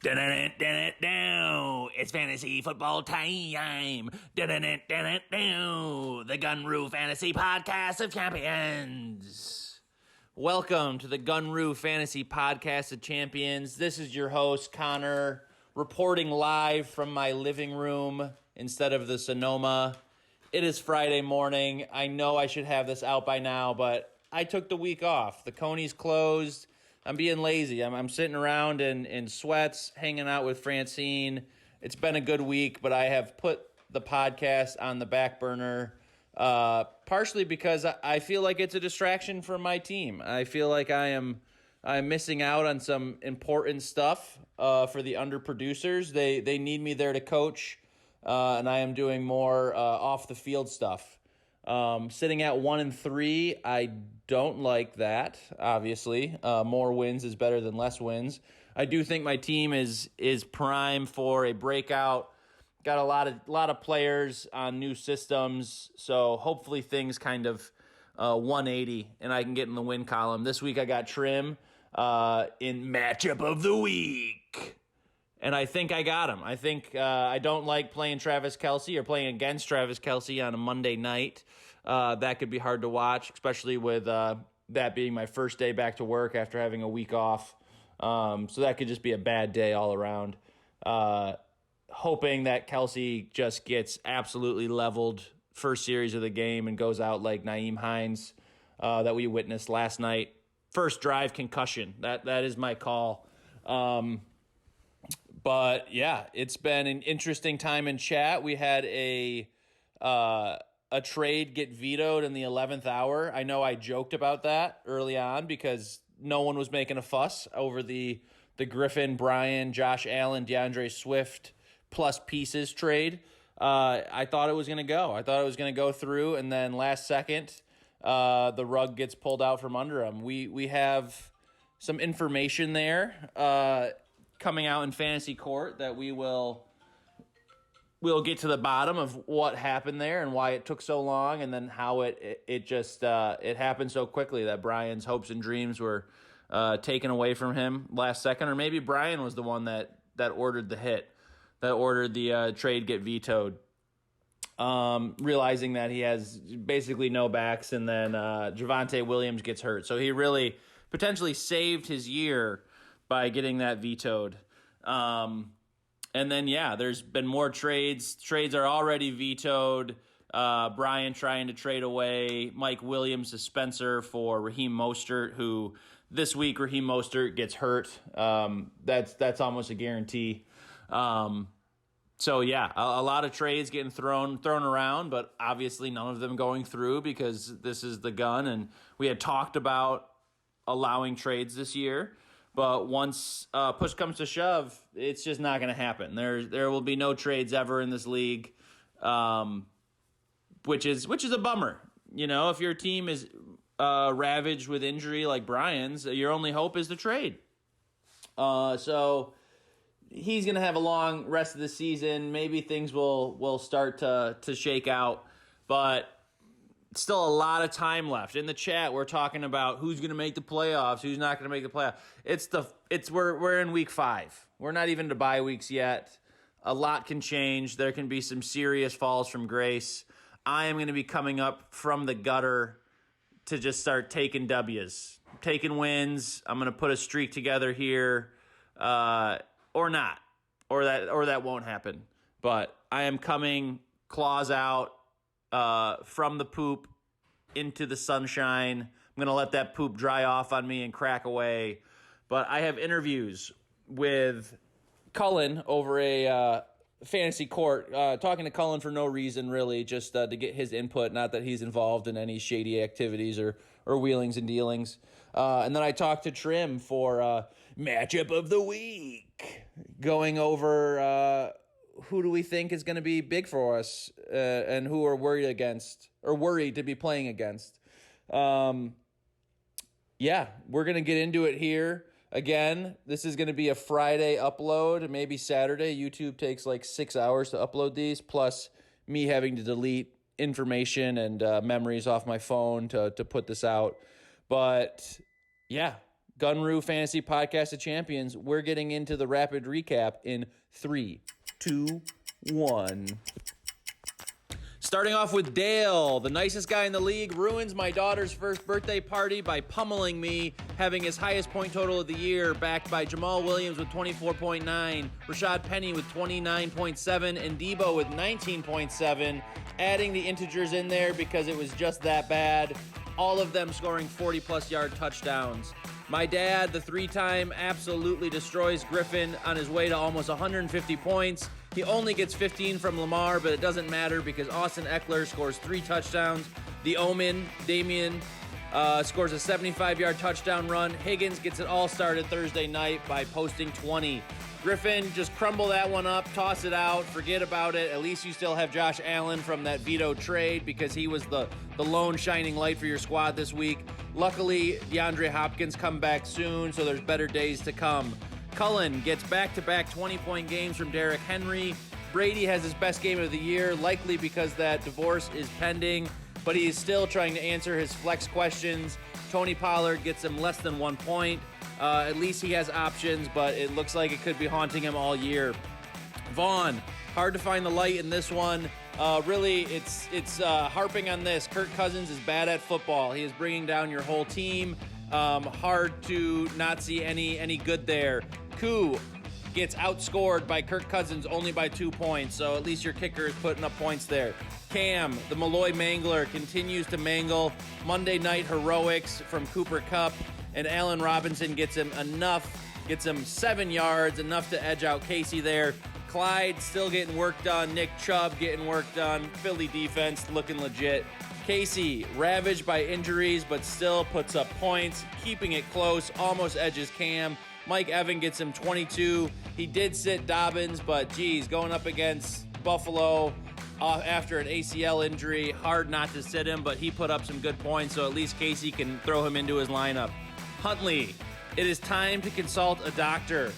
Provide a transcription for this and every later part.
It's fantasy football time. The Gunroo Fantasy Podcast of Champions. Welcome to the Gunroo Fantasy Podcast of Champions. This is your host, Connor, reporting live from my living room instead of the Sonoma. It is Friday morning. I know I should have this out by now, but I took the week off. The Coney's closed. I'm being lazy. I'm sitting around in sweats, hanging out with Francine. It's been a good week, but I have put the podcast on the back burner, partially because I feel like it's a distraction from my team. I feel like I'm missing out on some important stuff for the underproducers. They need me there to coach, and I am doing more off the field stuff. Sitting at 1-3, I don't like that, obviously. More wins is better than less wins. I do think my team is prime for a breakout. Got a lot of players on new systems, so hopefully things kind of 180 and I can get in the win column. This week I got Trim in matchup of the week. And I think I got him. I think I don't like playing Travis Kelce or playing against Travis Kelce on a Monday night. That could be hard to watch, especially with that being my first day back to work after having a week off. So that could just be a bad day all around. Hoping that Kelce just gets absolutely leveled first series of the game and goes out like Nyheim Hines that we witnessed last night. First drive concussion. That is my call. But yeah, it's been an interesting time in chat. We had a trade get vetoed in the 11th hour. I know I joked about that early on because no one was making a fuss over the Griffin, Bryan, Josh Allen, DeAndre Swift plus pieces trade. I thought it was going to go. I thought it was going to go through, and then last second, the rug gets pulled out from under him. We have some information there coming out in fantasy court that we'll get to the bottom of what happened there and why it took so long, and then how it happened so quickly that Brian's hopes and dreams were taken away from him last second, or maybe Brian was the one that ordered the hit, that ordered the trade get vetoed, realizing that he has basically no backs, and then Javonte Williams gets hurt. So he really potentially saved his year by getting that vetoed. And then, yeah, there's been more trades. Trades are already vetoed. Brian trying to trade away Mike Williams to Spencer for Raheem Mostert, who this week Raheem Mostert gets hurt. That's almost a guarantee. So, yeah, a lot of trades getting thrown around, but obviously none of them going through because this is the gun. And we had talked about allowing trades this year. But once push comes to shove, it's just not going to happen. There will be no trades ever in this league, which is a bummer. You know, if your team is ravaged with injury like Brian's, your only hope is to trade. So he's going to have a long rest of the season. Maybe things will start to shake out, but still a lot of time left. In the chat, we're talking about who's going to make the playoffs, who's not going to make the playoffs. We're in week 5. We're not even to bye weeks yet. A lot can change. There can be some serious falls from grace. I am going to be coming up from the gutter to just start taking W's, taking wins. I'm going to put a streak together here, or not, or that won't happen. But I am coming claws out. From the poop into the sunshine. I'm going to let that poop dry off on me and crack away. But I have interviews with Cullen over a fantasy court, talking to Cullen for no reason, really, just to get his input, not that he's involved in any shady activities or wheelings and dealings. And then I talked to Trim for matchup of the week, going over who do we think is going to be big for us, and who are worried to be playing against. Yeah, we're going to get into it here. Again, this is going to be a Friday upload, maybe Saturday. YouTube takes like 6 hours to upload these, plus me having to delete information and memories off my phone to put this out. But yeah, Gunru Fantasy Podcast of Champions. We're getting into the rapid recap in 3, 2, 1. Starting off with Dale, the nicest guy in the league, ruins my daughter's first birthday party by pummeling me, having his highest point total of the year, backed by Jamal Williams with 24.9, Rashad Penny with 29.7, and Debo with 19.7, adding the integers in there because it was just that bad. All of them scoring 40-plus yard touchdowns. My dad, the 3-time, absolutely destroys Griffin on his way to almost 150 points. He only gets 15 from Lamar, but it doesn't matter because Austin Eckler scores 3 touchdowns. The Omen, Damian, scores a 75-yard touchdown run. Higgins gets it all started Thursday night by posting 20. Griffin, just crumble that one up, toss it out, forget about it. At least you still have Josh Allen from that veto trade because he was the lone shining light for your squad this week. Luckily, DeAndre Hopkins come back soon, so there's better days to come. Cullen gets back-to-back 20-point games from Derrick Henry. Brady has his best game of the year, likely because that divorce is pending, but he is still trying to answer his flex questions. Tony Pollard gets him less than 1 point. At least he has options, but it looks like it could be haunting him all year. Vaughn, hard to find the light in this one. Really, it's harping on this. Kirk Cousins is bad at football. He is bringing down your whole team. Hard to not see any good there. Koo gets outscored by Kirk Cousins only by 2 points, so at least your kicker is putting up points there. Cam, the Malloy Mangler, continues to mangle. Monday night heroics from Cooper Kupp, and Allen Robinson gets him 7 yards, enough to edge out Casey there. Clyde still getting work done. Nick Chubb getting work done. Philly defense looking legit. Casey, ravaged by injuries, but still puts up points, keeping it close, almost edges Cam. Mike Evan gets him 22. He did sit Dobbins, but geez, going up against Buffalo after an ACL injury, hard not to sit him, but he put up some good points, so at least Casey can throw him into his lineup. Huntley, it is time to consult a doctor.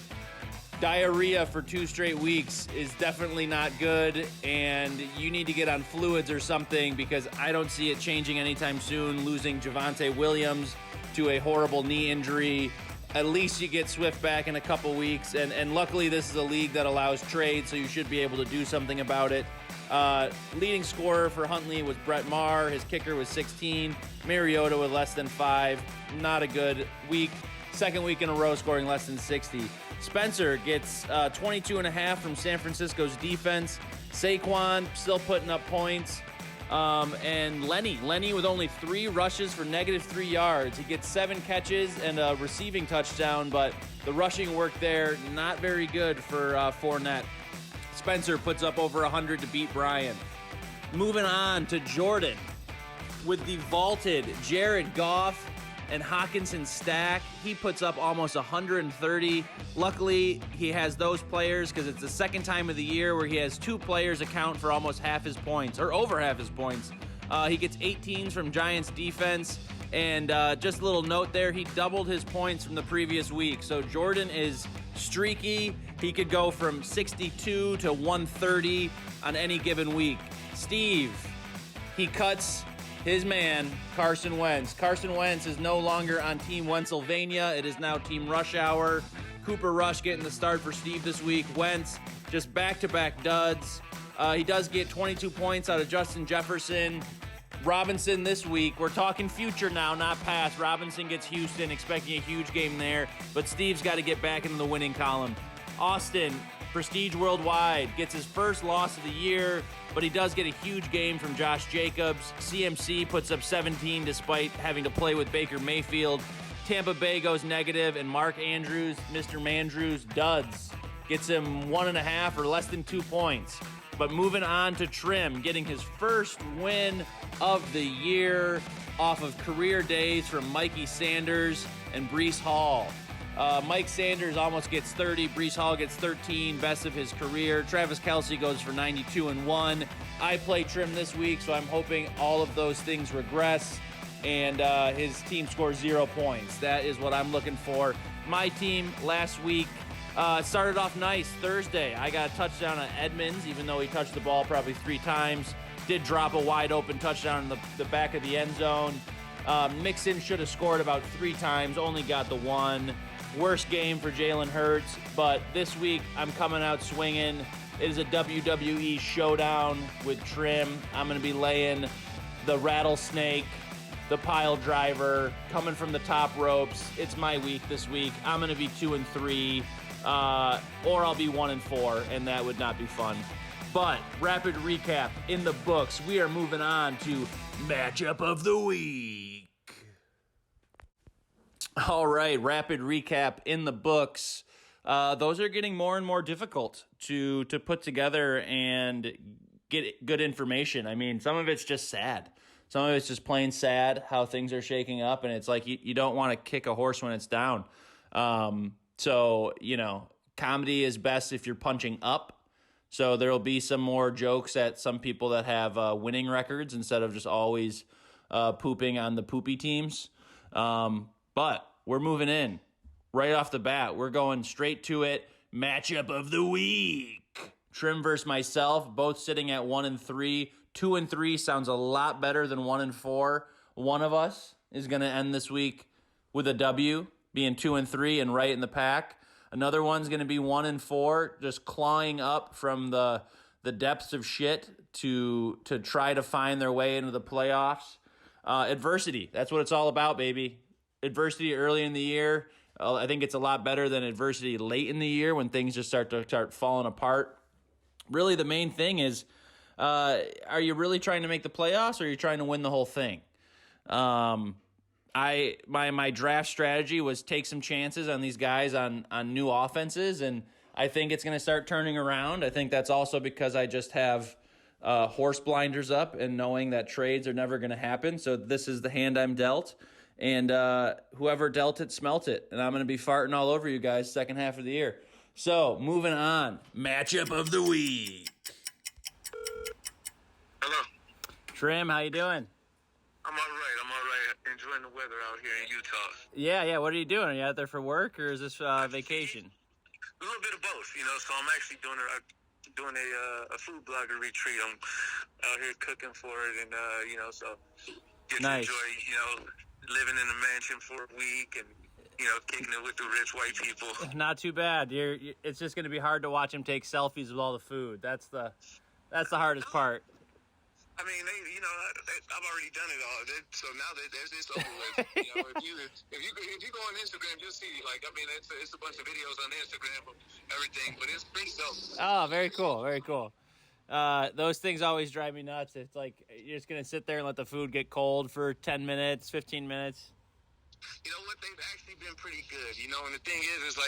Diarrhea for 2 straight weeks is definitely not good, and you need to get on fluids or something because I don't see it changing anytime soon, losing Javonte Williams to a horrible knee injury. At least you get Swift back in a couple weeks, and luckily this is a league that allows trades, so you should be able to do something about it. Leading scorer for Huntley was Brett Maher. His kicker was 16. Mariota with less than 5. Not a good week. Second week in a row scoring less than 60. Spencer gets 22.5 from San Francisco's defense. Saquon still putting up points. And Lenny with only 3 rushes for -3 yards. He gets 7 catches and a receiving touchdown, but the rushing work there, not very good for Fournette. Spencer puts up over 100 to beat Brian. Moving on to Jordan with the vaulted Jared Goff and Hawkinson stack. He puts up almost 130. Luckily, he has those players because it's the second time of the year where he has 2 players account for almost half his points, or over half his points. He gets 18s from Giants defense, and just a little note there, he doubled his points from the previous week. So Jordan is streaky. He could go from 62 to 130 on any given week. Steve, he cuts his man, Carson Wentz. Carson Wentz is no longer on Team Wentzylvania. It is now Team Rush Hour. Cooper Rush getting the start for Steve this week. Wentz, just back-to-back duds. He does get 22 points out of Justin Jefferson. Robinson this week. We're talking future now, not past. Robinson gets Houston, expecting a huge game there. But Steve's got to get back into the winning column. Austin, Prestige Worldwide, gets his first loss of the year, but he does get a huge game from Josh Jacobs. CMC puts up 17 despite having to play with Baker Mayfield. Tampa Bay goes negative, and Mark Andrews, Mr. Mandrews, duds. Gets him 1.5 or less than 2 points. But moving on to Trim, getting his first win of the year off of career days from Mikey Sanders and Breece Hall. Mike Sanders almost gets 30. Breece Hall gets 13, best of his career. Travis Kelce goes for 92 and 1. I play Trim this week, so I'm hoping all of those things regress and his team scores 0 points. That is what I'm looking for. My team last week started off nice. Thursday, I got a touchdown on Edmonds, even though he touched the ball probably 3 times. Did drop a wide open touchdown in the back of the end zone. Mixon should have scored about 3 times, only got the 1. Worst game for Jalen Hurts, but this week I'm coming out swinging. It is a WWE showdown with Trim. I'm going to be laying the rattlesnake, the pile driver, coming from the top ropes. It's my week this week. I'm going to be 2-3, or I'll be 1-4, and that would not be fun. But rapid recap in the books. We are moving on to matchup of the week. All right, rapid recap in the books. Those are getting more and more difficult to put together and get good information. I mean, some of it's just sad. Some of it's just plain sad how things are shaking up, and it's like you don't want to kick a horse when it's down. So, comedy is best if you're punching up. So there will be some more jokes at some people that have winning records instead of just always pooping on the poopy teams. But we're moving in right off the bat. We're going straight to it. Matchup of the week. Trim versus myself, both sitting at 1-3. 2-3 sounds a lot better than 1-4. One of us is going to end this week with a W, being 2-3 and right in the pack. Another one's going to be 1-4, just clawing up from the depths of shit to try to find their way into the playoffs. Adversity, that's what it's all about, baby. Adversity early in the year. I think it's a lot better than adversity late in the year when things just start falling apart. Really, the main thing is, are you really trying to make the playoffs, or are you trying to win the whole thing? My draft strategy was take some chances on these guys on new offenses, and I think it's going to start turning around. I think that's also because I just have horse blinders up and knowing that trades are never going to happen. So this is the hand I'm dealt, and whoever dealt it smelt it, and I'm going to be farting all over you guys second half of the year. So moving on, matchup of the week. Hello. Trim, how you doing? I'm all right. Enjoying the weather out here in Utah. Yeah. What are you doing? Are you out there for work, or is this vacation? A little bit of both, So I'm actually doing a food blogger retreat. I'm out here cooking for it, and so get nice. to enjoy, living in a mansion for a week and kicking it with the rich white people. Not too bad. It's just going to be hard to watch him take selfies with all the food. That's the hardest part. I mean, I've already done it all. So now there's this over with. If you go on Instagram, you'll see. It's a bunch of videos on Instagram of everything, but it's pretty selfish. Oh, very cool, very cool. Those things always drive me nuts. It's like you're just gonna sit there and let the food get cold for 10 minutes, 15 minutes. You know what? They've actually been pretty good. And the thing is so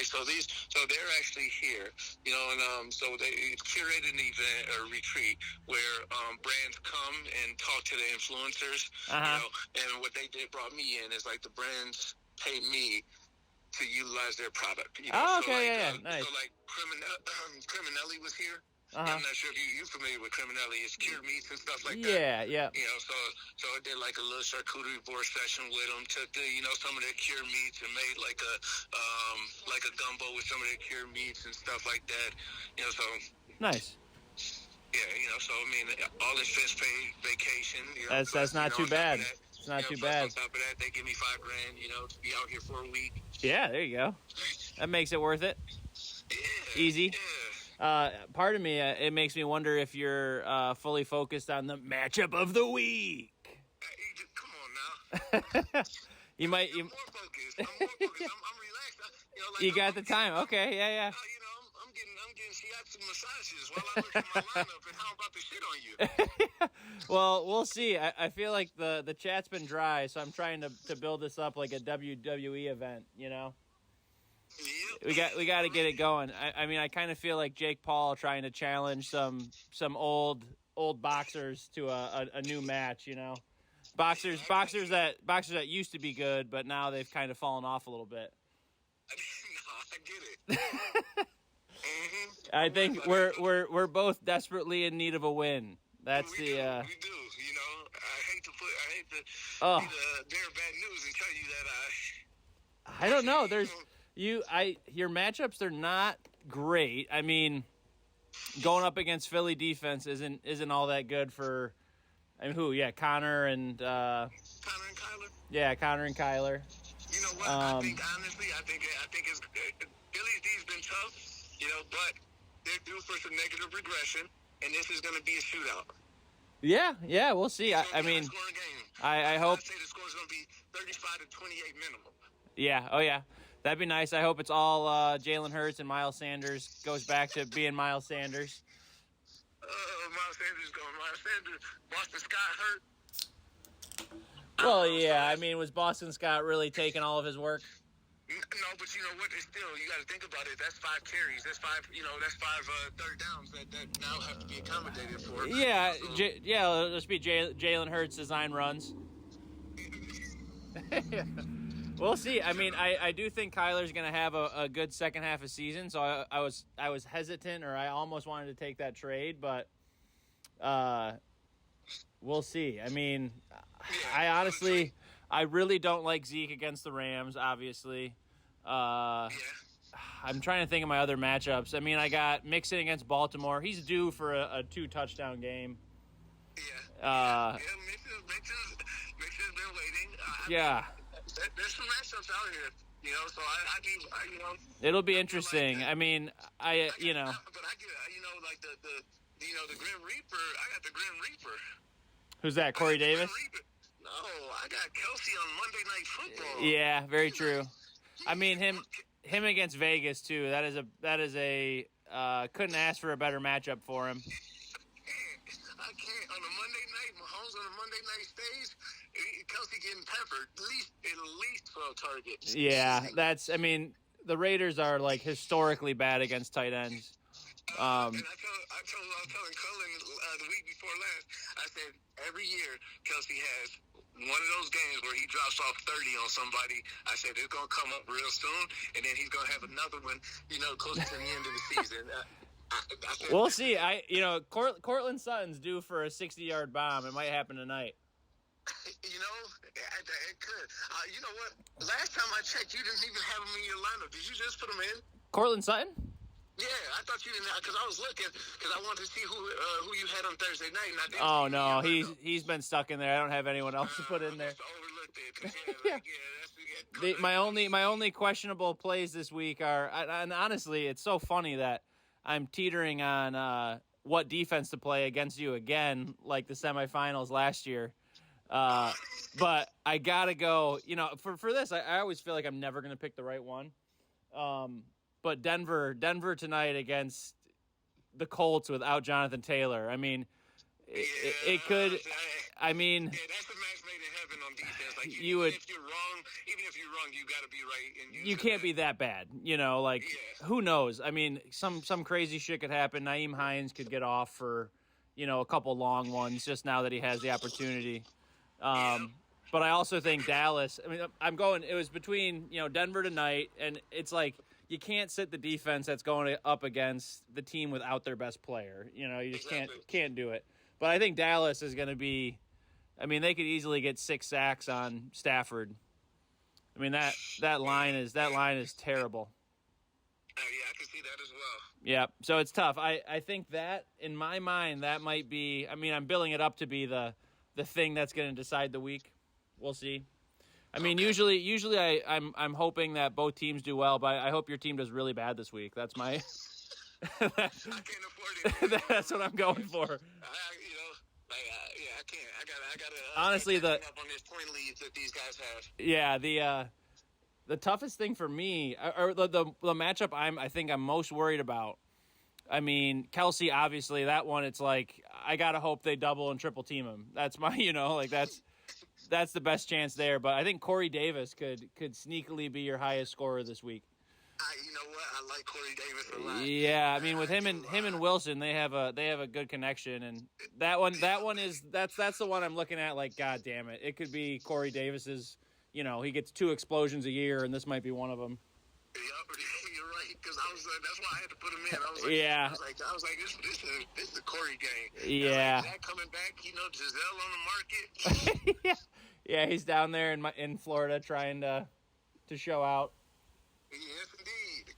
they're actually here. And so they curated an event or retreat where brands come and talk to the influencers. And what they did brought me in is the brands pay me to utilize their product. Oh, okay, nice. So Criminelli was here. I'm not sure if you're familiar with Criminelli. It's cured meats and stuff like that. Yeah. So I did a little charcuterie board session with them. Took some of their cured meats and made a gumbo with some of their cured meats and stuff like that. So nice. Yeah, so I mean, all this fish paid vacation. That's not too bad. It's not too bad. On top of that, they give me $5,000. To be out here for a week. Yeah, there you go. That makes it worth it. Yeah. Easy. Yeah. Part of me, it makes me wonder if you're fully focused on the matchup of the week. Come on now. You might. I'm more focused. I'm relaxed. You got the time. Okay. Yeah. I'm getting shiatsu massages while I look at my lineup and how I'm about to shit on you. Well, we'll see. I feel like the chat's been dry, so I'm trying to build this up like a WWE event. Yep. We got to get it going. I mean, I kind of feel like Jake Paul trying to challenge some old boxers to a new match. Boxers that used to be good, but now they've kind of fallen off a little bit. I get it. I think we're both desperately in need of a win. That's we do. I hate to be the bearer of bad news and tell you that I don't know. Your matchups, they're not great. I mean, going up against Philly defense isn't all that good for. I mean, who? Yeah, Connor and Kyler. Yeah, Connor and Kyler. You know what? I think honestly, I think it's Billy's D's been tough, but they're due for some negative regression, and this is going to be a shootout. Yeah, we'll see. I mean, I hope. I'd say the score is going to be 35-28 minimum. Yeah, that'd be nice. I hope it's all Jalen Hurts and Miles Sanders goes back to being Miles Sanders. Miles Sanders going. Miles Sanders. Boston Scott hurt. Well, yeah. I mean, was Boston Scott really taking all of his work? No, but you know what? It's still, you got to think about it. That's 5 carries. That's 5. That's 5 third downs that now have to be accommodated for. Yeah, It'll just be Jalen Hurts design runs. We'll see. I mean, I do think Kyler's going to have a good second half of season. So I was hesitant, or I almost wanted to take that trade, but we'll see. I mean, I really don't like Zeke against the Rams, obviously. I'm trying to think of my other matchups. I mean, I got Mixon against Baltimore. He's due for a 2-touchdown game. Mixon's been waiting. There's some matchups out here, so it'll be interesting. I mean, But I get, the Grim Reaper. I got the Grim Reaper. Who's that? Corey Davis? No, I got Kelsey on Monday Night Football. Yeah, very true. I mean, him against Vegas too. That is a couldn't ask for a better matchup for him. I can't. On a Monday night, Mahomes on a Monday night stage, Kelsey getting peppered at least 12 targets. Yeah, I mean, the Raiders are like historically bad against tight ends. And I was telling Cullen the week before last, I said every year Kelsey has one of those games where he drops off 30 on somebody. I said it's going to come up real soon, and then he's going to have another one, closer to the end of the season. We'll see. Cortland Sutton's due for a 60-yard bomb. It might happen tonight. It could. You know what? Last time I checked, you didn't even have him in your lineup. Did you just put him in? Cortland Sutton? Yeah, I thought you didn't, because I was looking, because I wanted to see who you had on Thursday night. And I didn't no, he's been stuck in there. I don't have anyone else to put in there. My only questionable plays this week are, and honestly, it's so funny that I'm teetering on what defense to play against you again, like the semifinals last year. But I gotta go. For this, I always feel like I'm never gonna pick the right one. But Denver tonight against the Colts without Jonathan Taylor. I mean, it could. I mean, that's a match made in heaven on defense. Like you would. If you're wrong, you got to be right. And you can't be that bad. Who knows? I mean, some crazy shit could happen. Naeem Hines could get off for, a couple long ones just now that he has the opportunity. But I also think Dallas. I mean, it was between Denver tonight, and it's like you can't sit the defense that's going up against the team without their best player. You just can't do it. But I think Dallas is going to be. I mean, they could easily get 6 sacks on Stafford. I mean that line is terrible. Yeah, I can see that as well. Yeah, so it's tough. I think that in my mind that might be. I mean, I'm billing it up to be the thing that's going to decide the week. We'll see. I mean, usually I'm hoping that both teams do well, but I hope your team does really bad this week. That's my. I can't afford it. That's what I'm going for. I can't. I gotta. Honestly, up on this point leads that these guys have. Yeah, the toughest thing for me, or the matchup I think I'm most worried about. I mean, Kelsey, obviously that one. It's like I gotta hope they double and triple team him. That's my, that's the best chance there. But I think Corey Davis could sneakily be your highest scorer this week. You know what? I like Corey Davis a lot. Yeah, I mean, with him and Wilson, they have a good connection, and that's the one I'm looking at. Like, God damn it, it could be Corey Davis's. He gets 2 explosions a year, and this might be one of them. Yep, you're right. Because that's why I had to put him in. I was like, yeah. I was like, this is a Corey game. Yeah. Zach coming back, Giselle on the market. Yeah, he's down there in Florida trying to show out. Yes, indeed.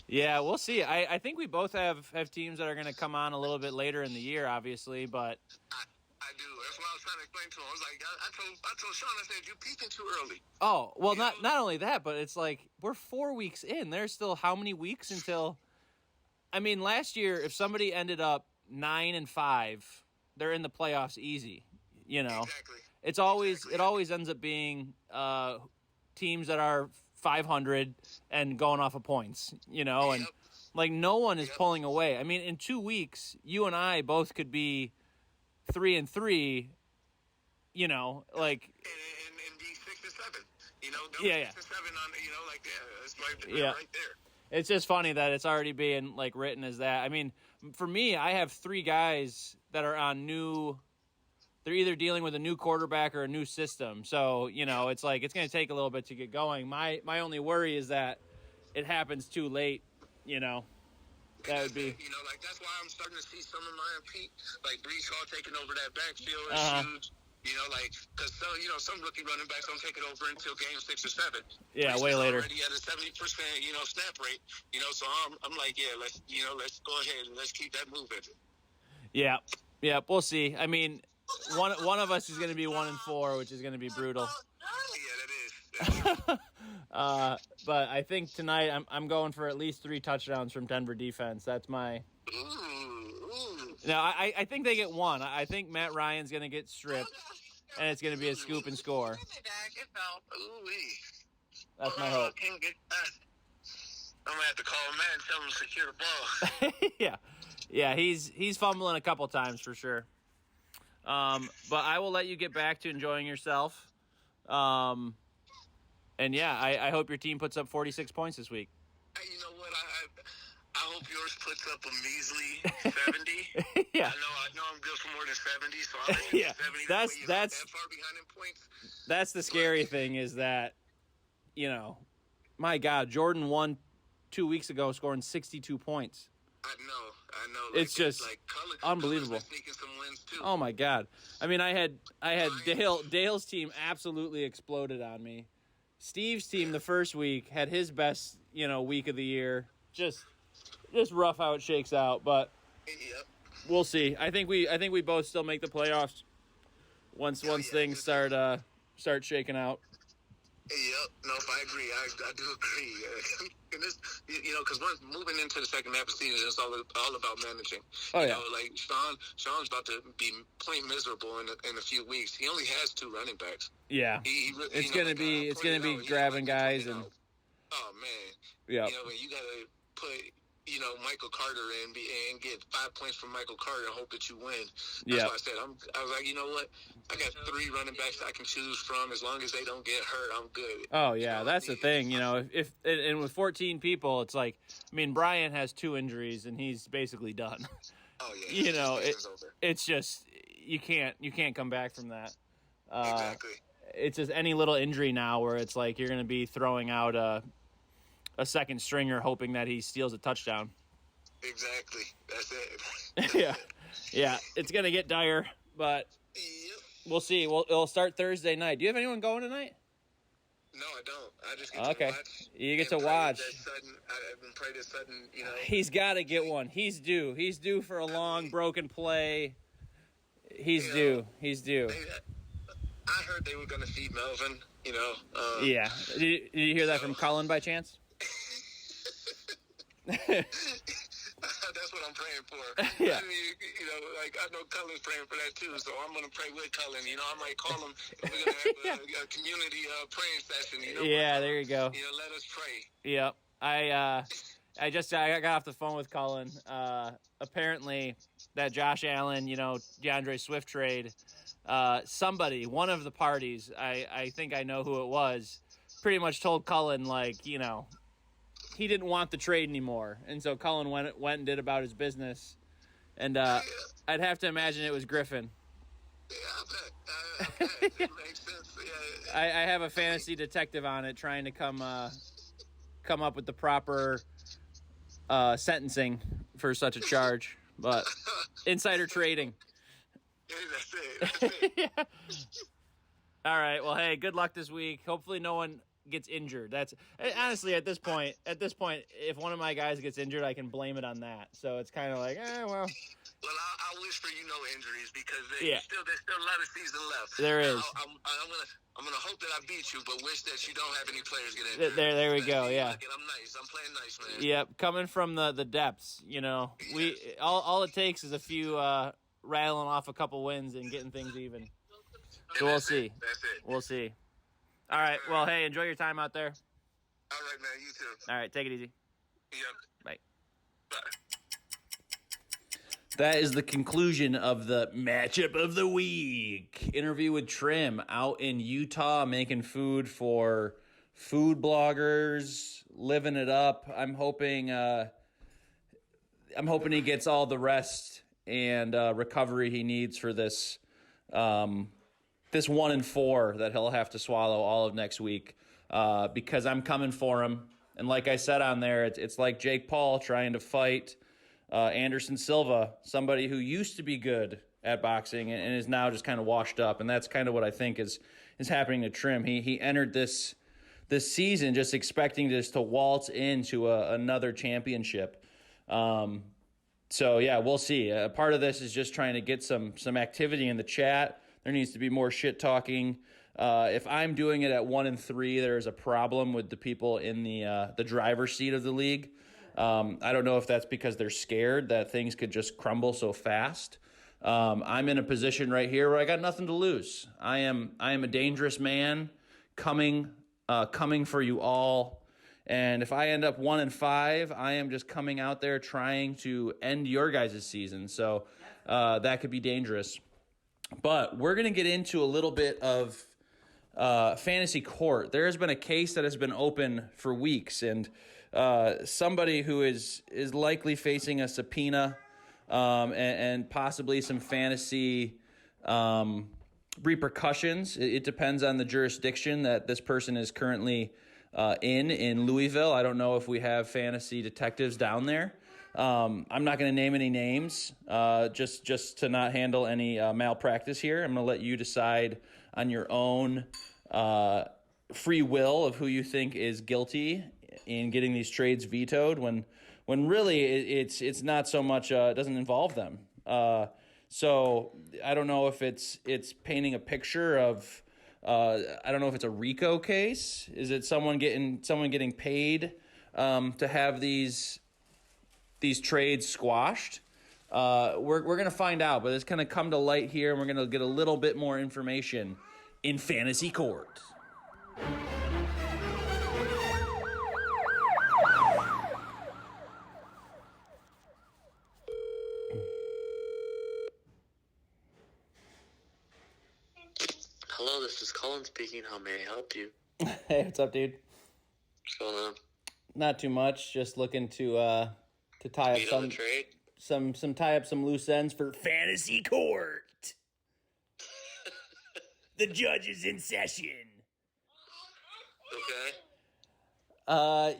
Yeah, we'll see. I think we both have teams that are going to come on a little bit later in the year, obviously, but I I do. That's what I was trying to explain to him. I was like, I told Sean, I said, you're peaking too early. Oh, well, not only that, but it's like we're 4 weeks in. There's still how many weeks until? I mean, last year, if somebody ended up 9-5, they're in the playoffs easy. You know, Exactly. It always ends up being teams that are 500 and going off of points. You know, and like no one is pulling away. I mean, in 2 weeks, you and I both could be 3-3. You know, like and be 6-7. You know, 6-7 on. You know, like it's right there. It's just funny that it's already being like written as that. I mean, for me, I have 3 guys that are on new. They're either dealing with a new quarterback or a new system. So, you know, it's like it's going to take a little bit to get going. My only worry is that it happens too late, you know. That would be. You know, like that's why I'm starting to see some of mine peak. Like Brees Hall taking over that backfield is huge. You know, like because some rookie running backs don't take it over until game 6 or 7. Yeah, Brees way later. Already at a 70%, snap rate. You know, so I'm like, yeah, let's go ahead and let's keep that moving. Yeah, we'll see. I mean, one of us is going to be 1-4, which is going to be brutal. Yeah, that is. But I think tonight I'm going for at least 3 touchdowns from Denver defense. That's my. Ooh. No, I think they get 1. I think Matt Ryan's going to get stripped, and it's going to be a scoop and score. That's my hope. I'm gonna have to call Matt and tell him to secure the ball. Yeah, he's fumbling a couple times for sure. But I will let you get back to enjoying yourself. And yeah, I hope your team puts up 46 points this week. You know what? I hope yours puts up a measly 70. Yeah. I know I'm good for more than 70, so I'll let you get 70. That's that far behind in points. That's the scary thing is that, my God, Jordan won 2 weeks ago scoring 62 points. I know. Like, it's just unbelievable. Some wins too. Oh my God! I mean, I had Dale's team absolutely exploded on me. Steve's team the first week had his best week of the year. Just rough how it shakes out, but we'll see. I think we both still make the playoffs once things start shaking out. Yep. No, I agree. I do agree. And this, because once moving into the second half of the season, it's all about managing. Oh, yeah. Like Sean's about to be plain miserable in a few weeks. He only has 2 running backs. Yeah. It's gonna be grabbing guys and. Oh man. Yeah. When you gotta put Michael Carter and get 5 points from Michael Carter and hope that you win. That's why I said I was like, you know what? I got 3 running backs I can choose from. As long as they don't get hurt, I'm good. Oh yeah, that's the thing. If with 14 people, it's like, I mean, Brian has 2 injuries and he's basically done. Oh yeah. It's just you can't come back from that. Exactly. It's just any little injury now where it's like you're going to be throwing out a second stringer hoping that he steals a touchdown. Exactly. That's it. Yeah. It's going to get dire, but we'll see. It'll start Thursday night. Do you have anyone going tonight? No, I don't. I just get to watch. You get to watch. I've been praying that Sutton, He's got to get one. He's due. He's due for a long broken play. He's due. I heard they were going to feed Melvin, Yeah. Did you hear that from Cullen by chance? That's what I'm praying for. Yeah. I mean, I know Cullen's praying for that too, so I'm going to pray with Cullen. I might call him. We're going to have a community praying session. Yeah, there you go. Let us pray. Yep. I got off the phone with Cullen. Apparently, that Josh Allen, DeAndre Swift trade, somebody, one of the parties, I think I know who it was, pretty much told Cullen, he didn't want the trade anymore. And so Cullen went and did about his business. And I'd have to imagine it was Griffin. Yeah, I bet. It makes sense. Yeah. I have a fantasy detective on it trying to come up with the proper sentencing for such a charge. But insider trading. Yeah, that's it. Yeah. All right. Well, hey, good luck this week. Hopefully no gets injured. That's honestly at this point, if one of my guys gets injured, I can blame it on that. So it's kind of like, well. Well, I wish for you no injuries because Yeah. there's still a lot of season left. There is. I'm gonna hope that I beat you, but wish that you don't have any players get injured. There we go. Yeah. I'm nice. I'm playing nice, man. Yep. Coming from the depths, we all it takes is a few rattling off a couple wins and getting things even. So we'll see. That's it. We'll see. All right. Well, hey, enjoy your time out there. All right, man. You too. All right. Take it easy. Yep. Bye. Bye. That is the conclusion of the matchup of the week. Interview with Trim out in Utah, making food for food bloggers, living it up. I'm hoping he gets all the rest and recovery he needs for this 1-4 that he'll have to swallow all of next week, because I'm coming for him. And like I said on there, it's like Jake Paul trying to fight Anderson Silva, somebody who used to be good at boxing and is now just kind of washed up. And that's kind of what I think is happening to Trim. He entered this season just expecting just to waltz into another championship. So yeah, we'll see. Part of this is just trying to get some activity in the chat. There needs to be more shit talking. If I'm doing it at 1-3, there's a problem with the people in the driver's seat of the league. I don't know if that's because they're scared that things could just crumble so fast. I'm in a position right here where I got nothing to lose. I am a dangerous man coming for you all. And if I end up 1-5, I am just coming out there trying to end your guys' season. So that could be dangerous. But we're going to get into a little bit of fantasy court. There has been a case that has been open for weeks, and somebody who is likely facing a subpoena and possibly some fantasy repercussions. It depends on the jurisdiction that this person is currently in Louisville. I don't know if we have fantasy detectives down there. I'm not going to name any names, just to not handle any malpractice here. I'm going to let you decide on your own free will of who you think is guilty in getting these trades vetoed. When really it's not so much. It doesn't involve them. So I don't know if it's painting a picture of. I don't know if it's a RICO case. Is it someone getting paid to have these trades squashed? We're going to find out, but it's going to come to light here, and we're going to get a little bit more information in fantasy court. Hello, this is Colin speaking. How may I help you? Hey, what's up, dude? What's going on? Not too much. Just looking to tie up Veto the trade? some tie up some loose ends for fantasy court. The judge is in session. Okay.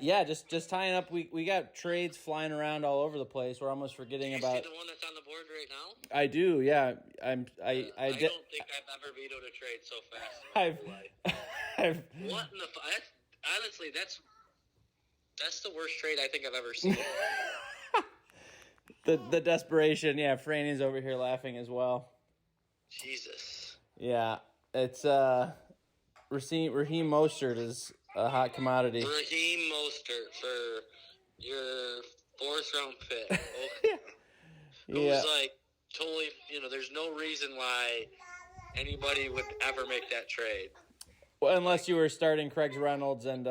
Yeah, just tying up. We got trades flying around all over the place. We're almost forgetting You about. see the one that's on the board right now? I do. Yeah, I don't think I've ever vetoed a trade so fast in my life. What in the? Honestly, that's the worst trade I think I've ever seen. the desperation. Yeah, Franny's over here laughing as well. Jesus. Yeah, it's Raheem Mostert is a hot commodity. Raheem Mostert for your 4th round pick. Okay. It was like totally, there's no reason why anybody would ever make that trade. Well, unless you were starting Craig Reynolds and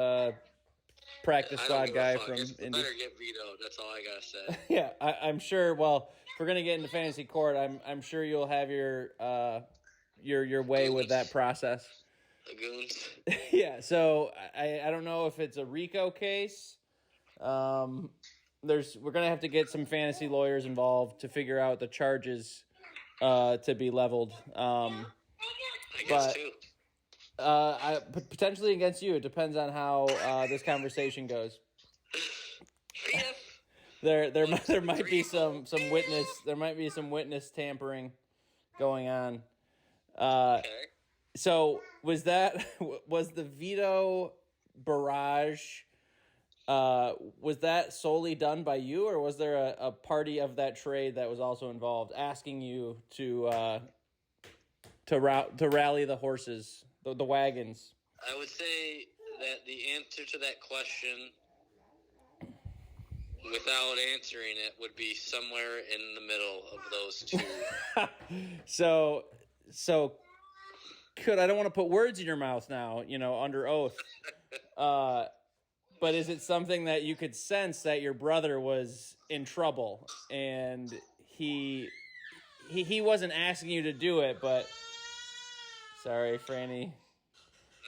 practice squad guy from Indy. Indy. Better get vetoed. That's all I gotta say. Yeah, I'm sure. Well, if we're gonna get into fantasy court, I'm sure you'll have your way with that process. Lagoons. Yeah. So I don't know if it's a RICO case. We're gonna have to get some fantasy lawyers involved to figure out the charges to be leveled. I guess too. Potentially against you. It depends on how this conversation goes. There might be some witness tampering going on. Okay. So was the veto barrage. Was that solely done by you, or was there a party of that trade that was also involved, asking you to rally the horses, the wagons? I would say that the answer to that question, without answering it, would be somewhere in the middle of those two. So I don't want to put words in your mouth now, under oath. But is it something that you could sense that your brother was in trouble and he wasn't asking you to do it, but sorry, Franny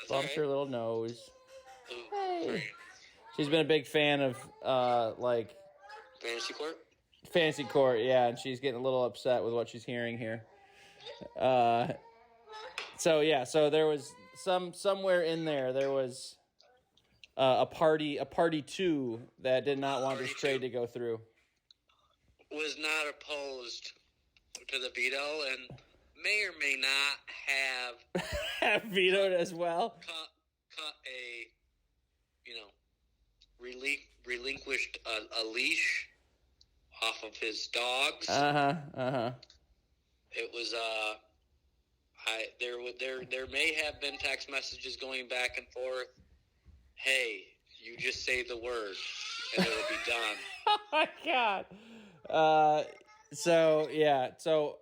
bumped her little nose. Hey. She's been a big fan of Fantasy Court? Fantasy Court, yeah, and she's getting a little upset with what she's hearing here. So there was somewhere in there was a party two that did not want this trade to go through. Was not opposed to the veto and may or may not have vetoed as well. Cut a, relinquished a leash off of his dogs. It was there may have been text messages going back and forth. Hey, you just say the word and it'll be done. Oh my God. So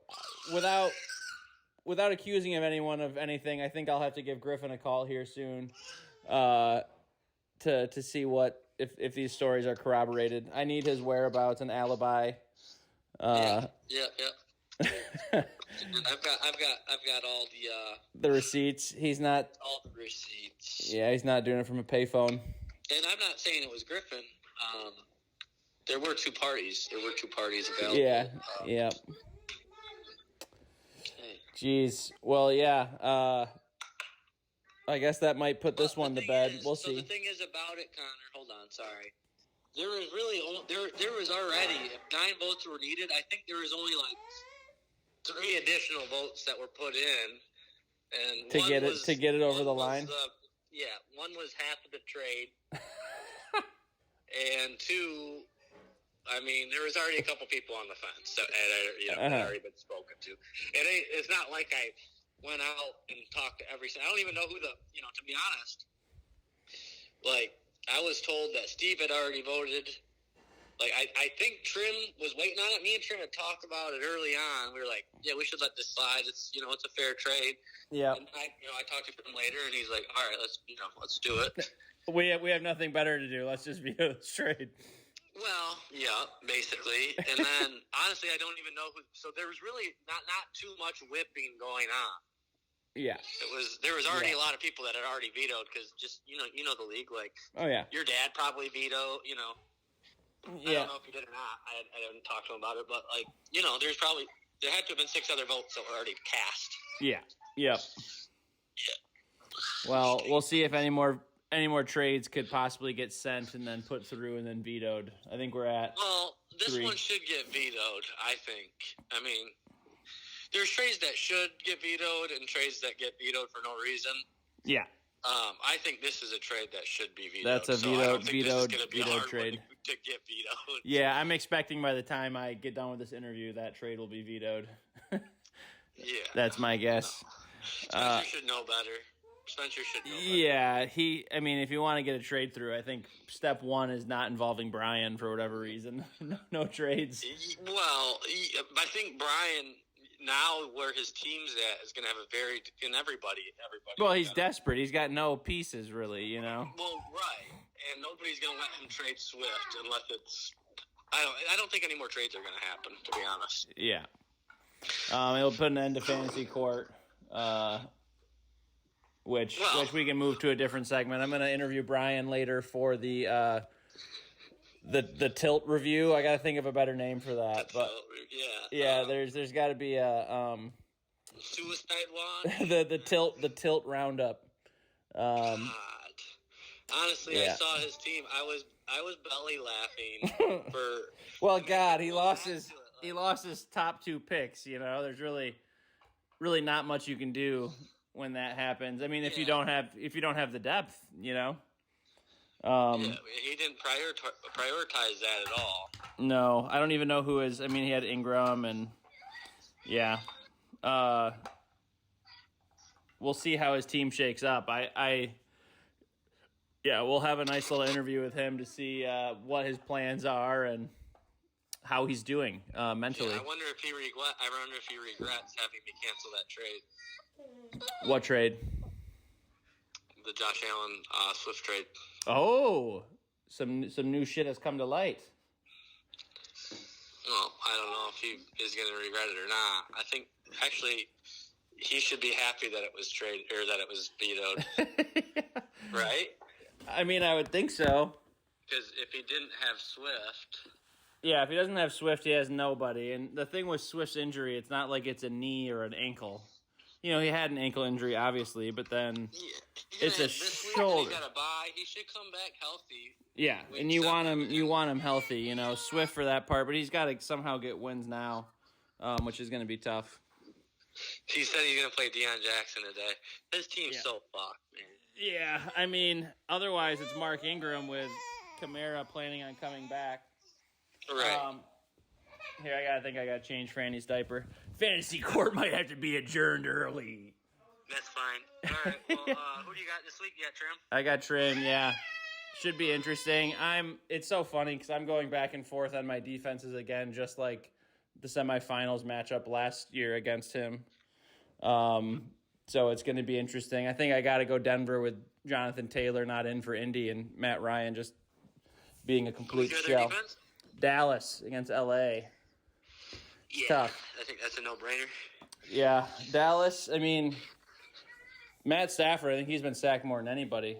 without accusing of anyone of anything, I think I'll have to give Griffin a call here soon to see if these stories are corroborated. I need his whereabouts and alibi. Yeah. I've got all the receipts. He's not all the receipts. Yeah, he's not doing it from a payphone. And I'm not saying it was Griffin. There were two parties. There were two parties available. Yeah. Jeez. Well, yeah. I guess that might put this one to bed. We'll see. So the thing is about it, Connor. Hold on. Sorry. There was really there was already, if 9 votes were needed, I think there was only 3 additional votes that were put in, and to get it over the line. One was half of the trade, and 2. I mean, there was already a couple people on the fence that had already been spoken to. It's not like I went out and talked to every. I don't even know who to be honest. I was told that Steve had already voted. I think Trim was waiting on it. Me and Trim had talked about it early on. We were like, yeah, we should let this slide. It's it's a fair trade. Yeah. And I talked to him later, and he's like, all right, let's do it. We have nothing better to do. Let's just veto this trade. Well, yeah, basically. And then honestly, I don't even know who. So there was really not too much whipping going on. Yeah, there was already a lot of people that had already vetoed because just the league, oh yeah, your dad probably vetoed, I don't know if he did or not. I didn't talk to him about it, but there had to have been 6 other votes that were already cast. Yeah. Well, we'll see if any more trades could possibly get sent and then put through and then vetoed. I think we're at. Well, this 3. one should get vetoed. I think. I mean. There's trades that should get vetoed and trades that get vetoed for no reason. Yeah. I think this is a trade that should be vetoed. That's a vetoed trade. To get vetoed. Yeah, I'm expecting by the time I get done with this interview, that trade will be vetoed. Yeah. That's my guess. Spencer should know better. Spencer should know better. Yeah, if you want to get a trade through, I think step 1 is not involving Brian for whatever reason. No trades. Well, I think Brian... Now, where his team's at is going to have everybody. Well, he's desperate. He's got no pieces, really. Well, right, and nobody's going to let him trade Swift unless it's. I don't think any more trades are going to happen, to be honest. Yeah, it'll put an end to Fantasy Court, which we can move to a different segment. I'm going to interview Brian later for the tilt review. I got to think of a better name for that, but. Yeah, there's got to be a suicide watch. the tilt roundup. God. Honestly, I saw his team. I was belly laughing for. Well, God, he lost his top 2 picks. There's really not much you can do when that happens. I mean, if you don't have the depth, He didn't prioritize that at all. No, I don't even know who is. I mean, he had Ingram and yeah. We'll see how his team shakes up. We'll have a nice little interview with him to see what his plans are and how he's doing mentally. Yeah, I wonder if he regrets having me cancel that trade. What trade? The Josh Allen Swift trade. Oh, some new shit has come to light. Well, I don't know if he is going to regret it or not. I think actually he should be happy that it was traded or that it was vetoed. Right? I mean, I would think so. Because if he didn't have Swift... Yeah, if he doesn't have Swift, he has nobody. And the thing with Swift's injury, it's not like it's a knee or an ankle. You know, he had an ankle injury, obviously, but then it's a shoulder. He got a bye. He should come back healthy. Yeah, and you want him healthy. You know, Swift for that part, but he's got to somehow get wins now, which is going to be tough. He said he's going to play Deion Jackson today. His team's so fucked, man. Yeah, I mean, otherwise it's Mark Ingram with Kamara planning on coming back. Right. Here, I think I got to change Franny's diaper. Fantasy court might have to be adjourned early. That's fine. All right. Well, who do you got this week? You got Trim? I got Trim. Yeah, should be interesting. It's so funny because I'm going back and forth on my defenses again, just like the semifinals matchup last year against him. So it's going to be interesting. I think I got to go Denver with Jonathan Taylor not in for Indy and Matt Ryan just being a complete shell. Dallas against LA. Yeah, tough. I think that's a no-brainer. Yeah, Dallas. I mean, Matt Stafford. I think he's been sacked more than anybody.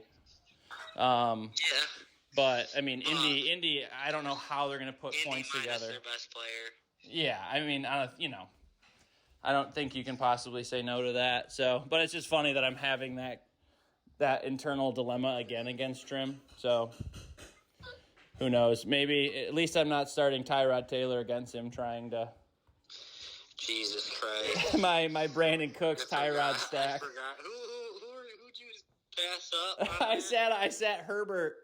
Yeah. But I mean, Indy. I don't know how they're going to put points together. Their best player. Yeah, I mean, I don't think you can possibly say no to that. So, but it's just funny that I'm having that internal dilemma again against Trim. So, who knows? Maybe at least I'm not starting Tyrod Taylor against him, trying to. Jesus Christ! my Brandon Cooks Tyrod stack. I forgot. Who'd you pass up? I sat Herbert.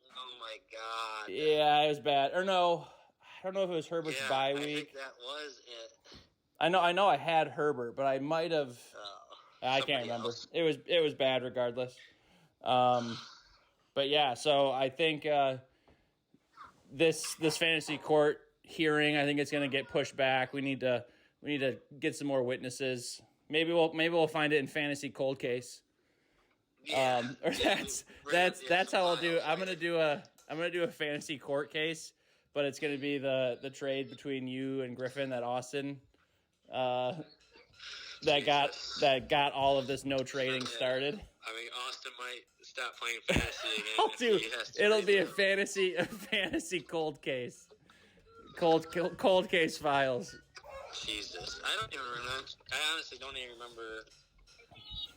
Oh my God! Yeah, it was bad. Or no, I don't know if it was Herbert's bye week. I think that was it. I know I had Herbert, but I might have. I can't remember. Else. It was bad regardless. But yeah, so I think this fantasy court hearing, I think it's going to get pushed back. We need to get some more witnesses. Maybe we'll find it in fantasy cold case. Yeah. Or that's how I'll do. I'm gonna do a fantasy court case, but it's gonna be the trade between you and Griffin that Austin. That got all of this no trading started. I mean, Austin might stop playing fantasy again. It'll be a fantasy cold case. Cold case files. Jesus. I don't even remember. I honestly don't even remember.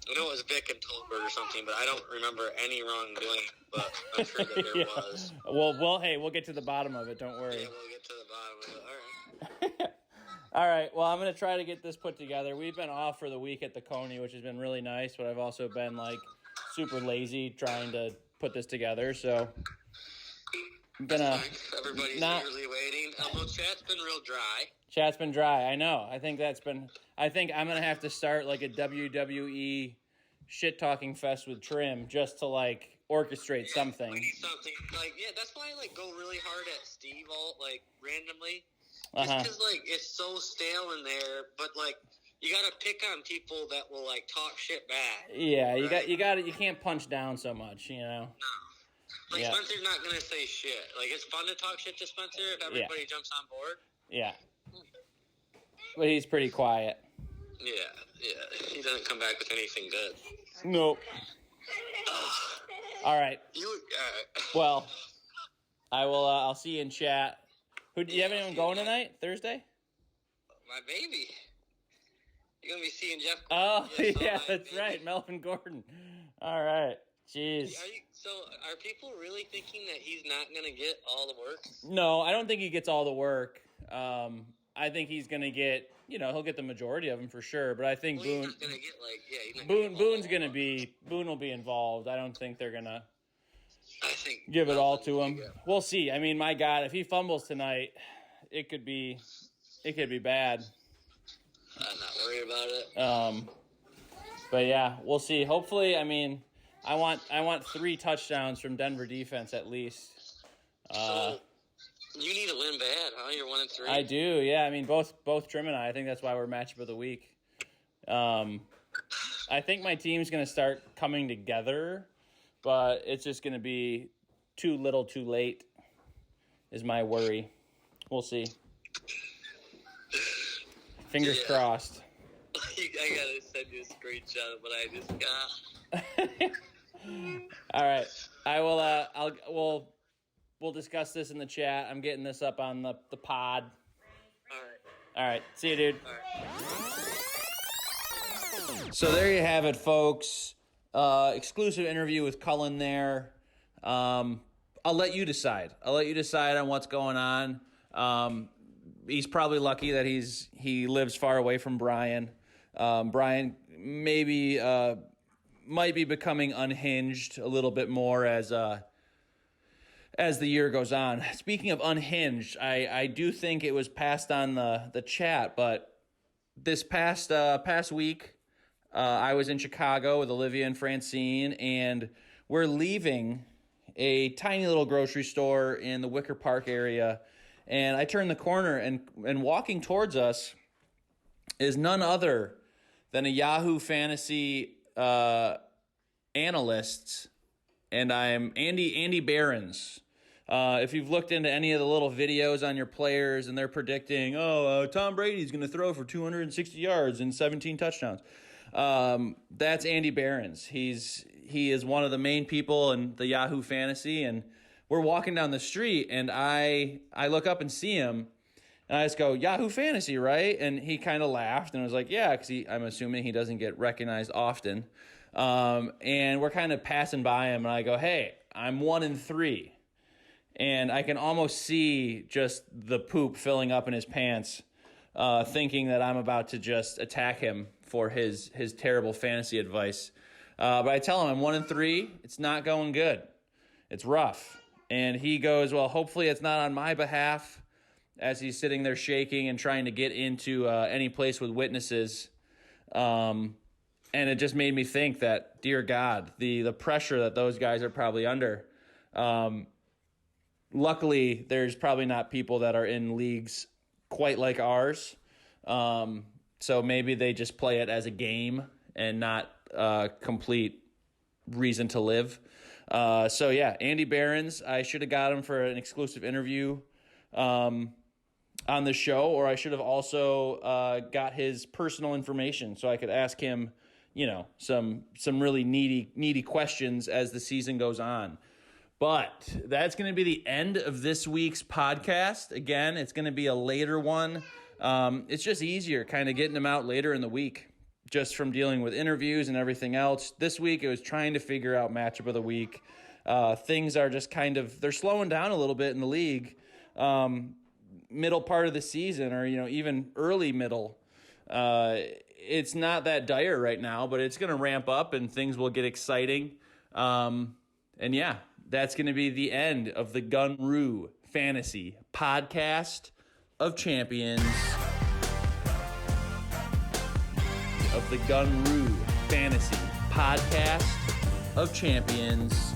I know it was Vic and Tolbert or something, but I don't remember any wrongdoing, but I'm sure that there was. We'll get to the bottom of it. Don't worry. Yeah, we'll get to the bottom of it. All right. All right, well, I'm going to try to get this put together. We've been off for the week at the Coney, which has been really nice, but I've also been, super lazy trying to put this together, so I'm going to... Everybody's eagerly waiting. Although chat's been real dry. Chat's been dry, I know. I think I'm going to have to start, a WWE shit-talking fest with Trim just to, orchestrate something. We need something. That's why I, go really hard at Steve randomly. Just because, it's so stale in there, but, you gotta pick on people that will, talk shit back. Yeah, right? You can't punch down so much, No. Spencer's not gonna say shit. It's fun to talk shit to Spencer if everybody jumps on board. Yeah. But he's pretty quiet. Yeah. He doesn't come back with anything good. Nope. All right. Well, I will, I'll see you in chat. Do you have anyone going tonight? Thursday? My baby. You're going to be seeing Jeff Gordon. Oh, yeah, that's baby. right. Melvin Gordon. All right. Jeez. Are people really thinking that he's not going to get all the work? No, I don't think he gets all the work. I think he's going to get, he'll get the majority of them for sure. But I think Boone. He's not going to get Boone will be involved. I don't think they're going to. I think give it all to him. Yeah. We'll see. I mean, my God, if he fumbles tonight, it could be bad. I'm not worried about it. But yeah, we'll see. Hopefully, I mean, I want 3 touchdowns from Denver defense at least. So you need to win bad, huh? You're 1-3. I do, yeah. I mean, both Trim and I think that's why we're matchup of the week. I think my team's going to start coming together, but it's just going to be too little, too late is my worry. We'll see. Fingers crossed. I gotta send you a screenshot of what I just got. All right, I will. We'll discuss this in the chat. I'm getting this up on the pod. All right. See you, dude. All right. So there you have it, folks. Exclusive interview with Cullen there. I'll let you decide. I'll let you decide on what's going on. He's probably lucky that he lives far away from Brian. Brian maybe might be becoming unhinged a little bit more as the year goes on. Speaking of unhinged, I do think it was passed on the chat, but this past week, I was in Chicago with Olivia and Francine, and we're leaving a tiny little grocery store in the Wicker Park area, and I turn the corner, and walking towards us is none other than a Yahoo Fantasy analyst, and I'm Andy Behrens. If you've looked into any of the little videos on your players and they're predicting, Tom Brady's going to throw for 260 yards and 17 touchdowns, that's Andy Behrens. He is one of the main people in the Yahoo Fantasy, and we're walking down the street, and I look up and see him, and I just go, Yahoo Fantasy, right? And he kind of laughed and was like, yeah, because I'm assuming he doesn't get recognized often. And we're kind of passing by him, and I go, hey, I'm 1-3. And I can almost see just the poop filling up in his pants, thinking that I'm about to just attack him for his terrible fantasy advice. But I tell him I'm 1-3. It's not going good. It's rough. And he goes, well, hopefully it's not on my behalf, as he's sitting there shaking and trying to get into any place with witnesses. And it just made me think that, dear God, the pressure that those guys are probably under. Luckily, there's probably not people that are in leagues quite like ours. So maybe they just play it as a game and not a complete reason to live. So, yeah, Andy Behrens, I should have got him for an exclusive interview on the show, or I should have also got his personal information so I could ask him, some really needy questions as the season goes on. But that's going to be the end of this week's podcast. Again, it's going to be a later one. It's just easier kind of getting them out later in the week, just from dealing with interviews and everything else. This week, it was trying to figure out matchup of the week. Things are just they're slowing down a little bit in the league. Middle part of the season, or, even early middle, it's not that dire right now, but it's going to ramp up and things will get exciting. And yeah, that's going to be the end of the Gunroo Fantasy Podcast of Champions. Of the Gunroo Fantasy Podcast of Champions.